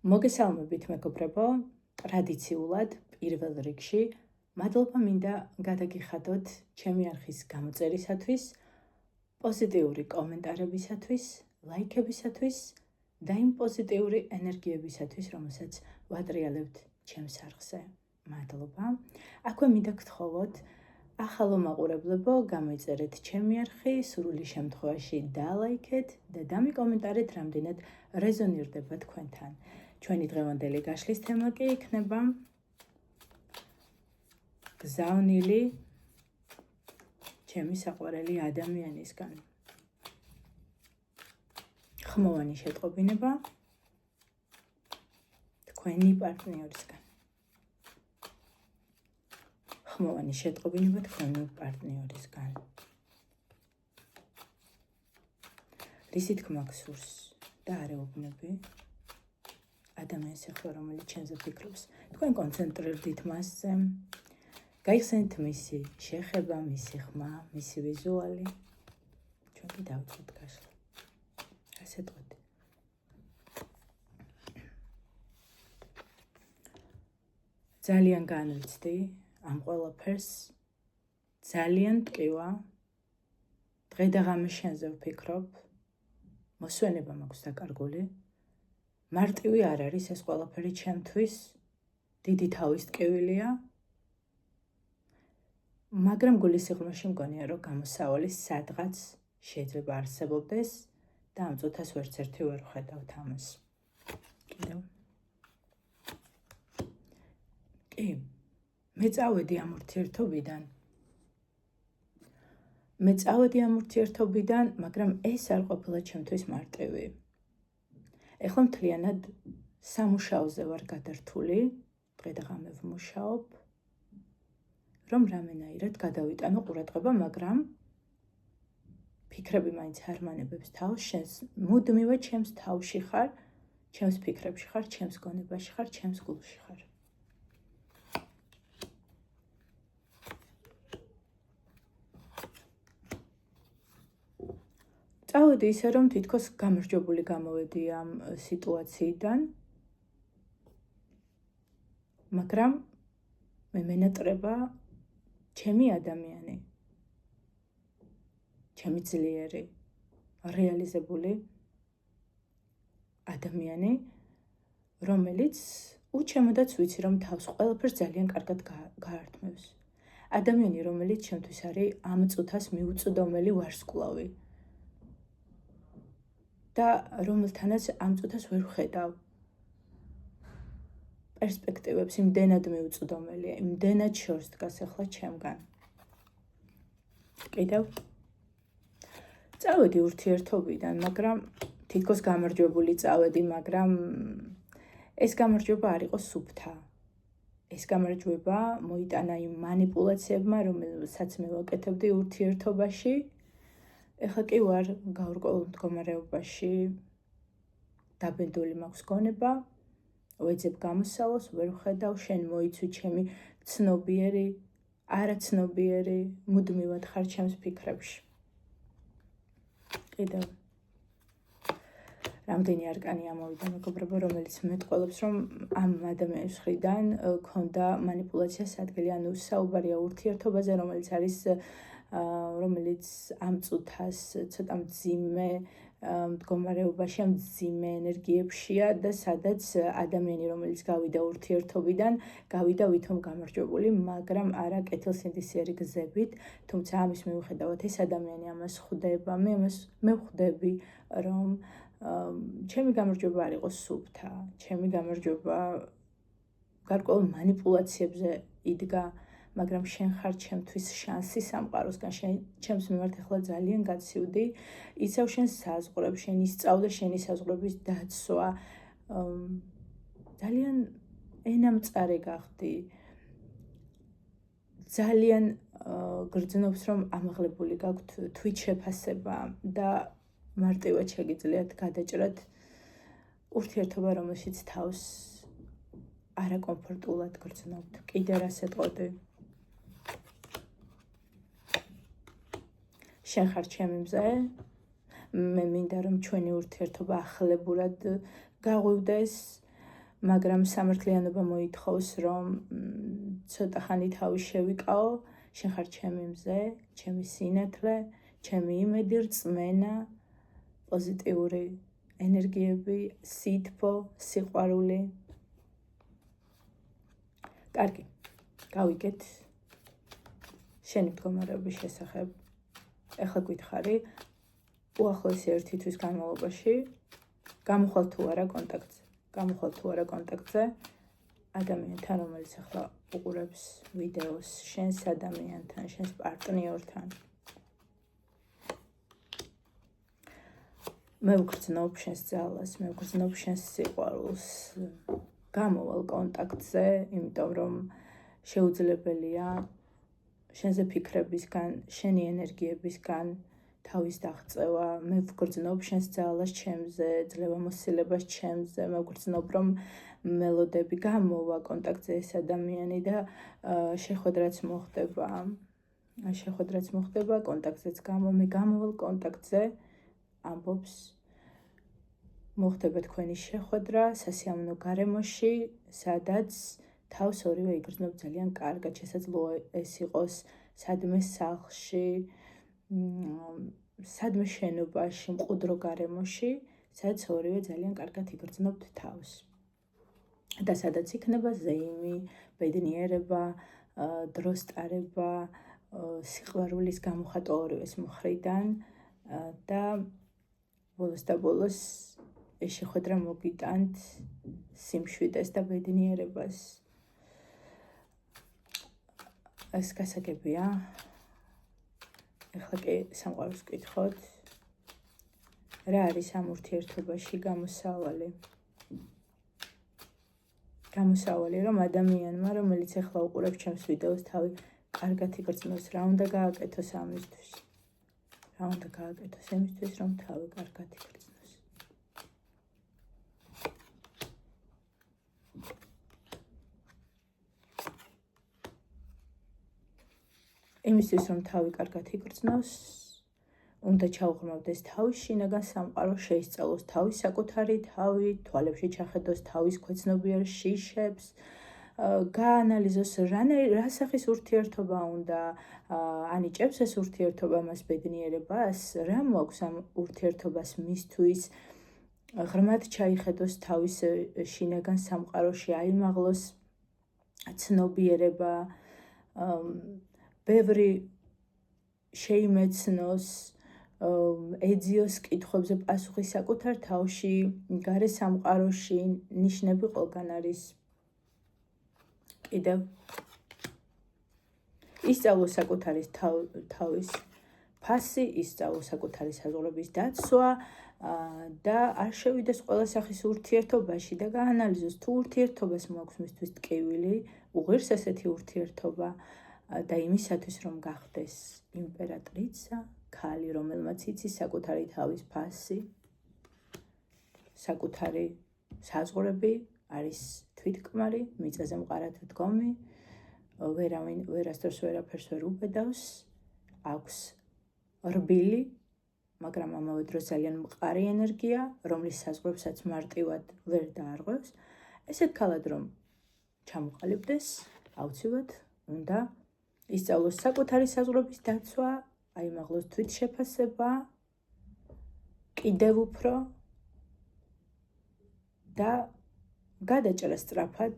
მოგესალმებით მეგობრებო, ტრადიციულად პირველ რიგში მადლობა მინდა გადაგიხადოთ ჩემი არხის გამოწერისათვის, პოზიტიური კომენტარებისათვის, ლაიქებისათვის და იმ პოზიტიური ენერგიებისათვის, რომელსაც ვატრიალებთ ჩემს არხზე. მადლობა. აქვე მინდა გთხოვოთ, ახალო მაყურებლებო, გამოიწერეთ ჩემი არხი, სრული შემთხვევაში დალაიქეთ და დამიკომენტარეთ, რამდენად რეზონირდება თქვენთან. ჩვენი დღევანდელი გაშლის თემა კი იქნება გზავნილი ჩემი საყვარელი ადამიანისგან. ხმოვანი შეტყობინება თქვენი პარტნიორისგან. ხმოვანი შეტყობინება თქვენი პარტნიორისგან. რისი თქმა გსურს და არეუბნები ადამიანს ახლა, რომელიც ჩემზე ფიქრობს. თქვენ კონცენტრირდით მასზე. გაიხსენეთ მისი შეხება, მისი ხმა, მისი ვიზუალი. ჩვენ კი დავწყოთ გაშლა. ასე თქვით. ძალიან განვიცდი ამ ყველაფერს. ძალიან მტკივა. დღე და ღამე შენზე ვფიქრობ. მოსვენება მაქვს დაკარგული. მარტივი არ არის ეს ყველაფერი ჩემთვის. დიდი თავის ტკივილია. მაგრამ გულის სიღრმეში მგონია, რომ გამოსავალი სადღაც შეიძლება არსებობდეს და ამ წუთას ვერც ერთი ვერ ვხედავთ ამას. კიდევ. კი, მე წავედი ამ ურთიერთობიდან. მაგრამ ეს არ ყოფილა ჩემთვის მარტივი. ეხლა მთლიანად სამუშაოზე ვარ გადართული, დღე და ღამე ვმუშაობ, რომ რამენაირად გადავიტანო ყურადღება, მაგრამ ფიქრები მაინც არ მანებებს თავს, შენს მუდმივად ჩემს თავში ხარ, ჩემს ფიქრებში ხარ, ჩემს გონებაში ხარ, ჩემს გულში ხარ. წავედი ისე, რომ თითქოს გამარჯვებული გამოვედი ამ სიტუაციიდან, მაგრამ მე მენატრება ჩემი ადამიანი, ჩემი ძლიერი, რეალიზებული ადამიანი, რომელიც უჩემოდაც ვიცი, რომ თავს ყველაფერს ძალიან კარგად გაართმევს. ადამიანი, რომელიც ჩემთვის არის ამ წუთას მიუწვდომელი ვარსკვლავი. და რომელთანაც ამ წუთას ვერ ვხედავ პერსპექტივებს, იმდენად მიუწვდომელია, იმდენად შორს დგას ახლა ჩემგან. კიდევ წავედი ურთიერთობიდან, მაგრამ თითქოს გამარჯვებული წავედი, მაგრამ ეს გამარჯვება არ იყო სუფთა. ეს გამარჯვება მოიტანა იმ მანიპულაციებმა, რომელსაც მე ვაკეთებდი ურთიერთობაში. ეხლა კი ვარ გაურკვეველ მდგომარეობაში, დაბედული მაქვს გონება, ვეძებ გამოსავალს, ვერ ვხედავ, შენ მოიცვი ჩემი ცნობიერი, არაცნობიერი, მუდმივად ხარ ჩემს ფიქრებში. კიდევ რამდენი არკანი ამოვიდა მეგობრებო, რომელიც მეტყველებს, რომ ამ ადამიანის მხრიდან ქონდა მანიპულაციას ადგილი, ანუ საუბარია ურთიერთობაზე, რომელიც ამ წუთას ცოტა მძიმე მდგომარეობაში, ამ მძიმე ენერგიებშია და სადაც ადამიანი, რომელიც გავიდა ურთიერთობიდან, გავიდა ვითომ გამარჯვებული, მაგრამ არა კეთილსინდისიერი გზებით, თუმცა ამის მიუხედავად ეს ადამიანი ამას ხვდება, მე ვხვდები, რომ ჩემი გამარჯვება არ იყო სუფთა, ჩემი გამარჯვება გარკვეულ მანიპულაციებზე იდგა, მაგრამ შენ ხარ ჩემთვის შანსი სამყაროსგან, შენ ჩემს მიმართ ახლა ძალიან გაცივდი, იცავ შენ საზღვრებს, შენ ისწავლე შენი საზღვრების დაცვა, ძალიან ენამწარე გახდი, ძალიან გრძნობს, რომ ამაღლებული გაქვთ თვით შეფასება და მარტივად შეგიძლიათ გადაჭრათ ურთიერთობა, რომელშიც თავს არაკომფორტულად გრძნობთ. კიდე რას ეტყოდი? შენ ხარ ჩემი მზე, მე მინდა რომ ჩვენი ურთიერთობა ახლებურად გაღვივდეს, მაგრამ სამართლიანობა მოითხოვს, რომ ცოტა ხანი თავი შევიკაო, შენ ხარ ჩემი მზე, ჩემი სინათლე, ჩემი იმედი, რწმენა, პოზიტიური ენერგიები, სითბო, სიყვარული. კარგი, გავიგეთ შენი მდგომარეობის შესახებ. ეხლა გითხარი, უახლოესი 1 თვის განმავლობაში გამოხვალ თუ არა კონტაქტზე ადამიანთან, რომელიც ახლა უყურებს ვიდეოს, შენს ადამიანთან, შენს პარტნიორთან. მე ვგრძნობ შენს ძალას, მე ვგრძნობ შენს სიყვარულს. გამოვალ კონტაქტზე, იმიტომ რომ შეუძლებელია შენზე ფიქრებისგან, შენი ენერგიებისგან თავის დაღწევა. მე ვგრძნობ შენს ძალას ჩემზე, ძლევამოსილებას ჩემზე. მე ვგრძნობ, რომ მელოდები გამოვა კონტაქტზე ეს ადამიანი და შეხვედრაც მოხდება, კონტაქტზეც მე გამოვალ კონტაქტზე, ამბობს, მოხდება თქვენი შეხვედრა სასიამოვნო გარემოში, სადაც თავს ორივე იგრძნობ ძალიან კარგად. შესაძლოა ეს იყოს სადმე სახლში, სადმე შენობაში, მყუდრო გარემოში, სადაც ორივე ძალიან კარგად იგრძნობთ თავს. და სადაც იქნება ზეიმი, ბედნიერება, დროს ტარება, სიყვარულის გამოხატვა ორივეს მხრიდან და ბოლოს ეს შეხვედრა მოგიტანთ სიმშვიდეს და ბედნიერებას. ეს გასაგებია. ეხლა კი სამყაროს ვკითხოთ, რა არის ამ ურთიერთობაში გამოსავალი. რომ ადამიანმა, რომელიც ეხლა უყურებს ჩემს ვიდეოს, თავი კარგად იგრძნოს, რა უნდა გააკეთოს ამისთვის. რომ თავი კარგად იგრძნოს. იმისთვის, რომ თავი კარგად იგრძნოს, უნდა ჩაუღრმავდეს თავის შინაგან სამყარო, შეისწავლოს თავის საკუთარი თავი, თვალებში ჩახედოს თავის ქვეცნობიერ შიშებს, გაანალიზოს რა სახის ურთიერთობა უნდა ანიჭებს ეს ურთიერთობა მას ბედნიერებას, რა მოაქვს ამ ურთიერთობას მისთვის, ღრმად ჩაიხედოს თავის შინაგან სამყაროში, აიმაღლოს ცნობიერება, ბევრი შეიმეცნოს, ეძიოს კითხვებზე პასუხი საკუთარ თავში, გარე სამყაროში, ნიშნები ყველგან არის. კიდევ ისწავლოს საკუთარი თავის ფასი, ისწავლოს საკუთარი საზღვრების დაცვა და არ შევიდეს ყველა სახის ურთიერთობაში და გაანალიზოს თუ ურთიერთობას მოაქვს მისთვის ტკივილი, უღირს ესეთი ურთიერთობა და იმისათვის რომ გახდეს იმპერატრიცა, ქალი, რომელმაც იცის საკუთარი თავის ფასი, საკუთარი საზღვრები, არის თვითკმარი, მიწაზე მყარად დგომი, ვერასდროს ვერაფერს ვერ უბედავს, აქვს რბილი, მაგრამ ამავე დროს ძალიან მყარი ენერგია, რომლის საზღვრებსაც მარტივად ვერ დაარღვევს. ესეთ ქალად რომ ჩამოყალიბდეს, აუცილებლად უნდა ისწავლოს საკუთარი საზღვრების დაცვა, აიმაღლოს თვითშეფასება, კიდევ უფრო და გადაჭრა სწრაფად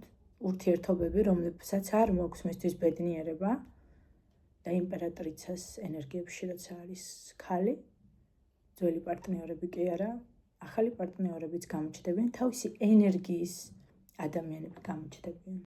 ურთიერთობები, რომლებსაც არ მოაქვს მისთვის ბედნიერება და იმპერატრიცას ენერგიებში, როცა არის ქალი, ძველი პარტნიორები კი არა, ახალი პარტნიორებიც გამოჩნდებიან, თავისი ენერგიის ადამიანები გამოჩნდებიან.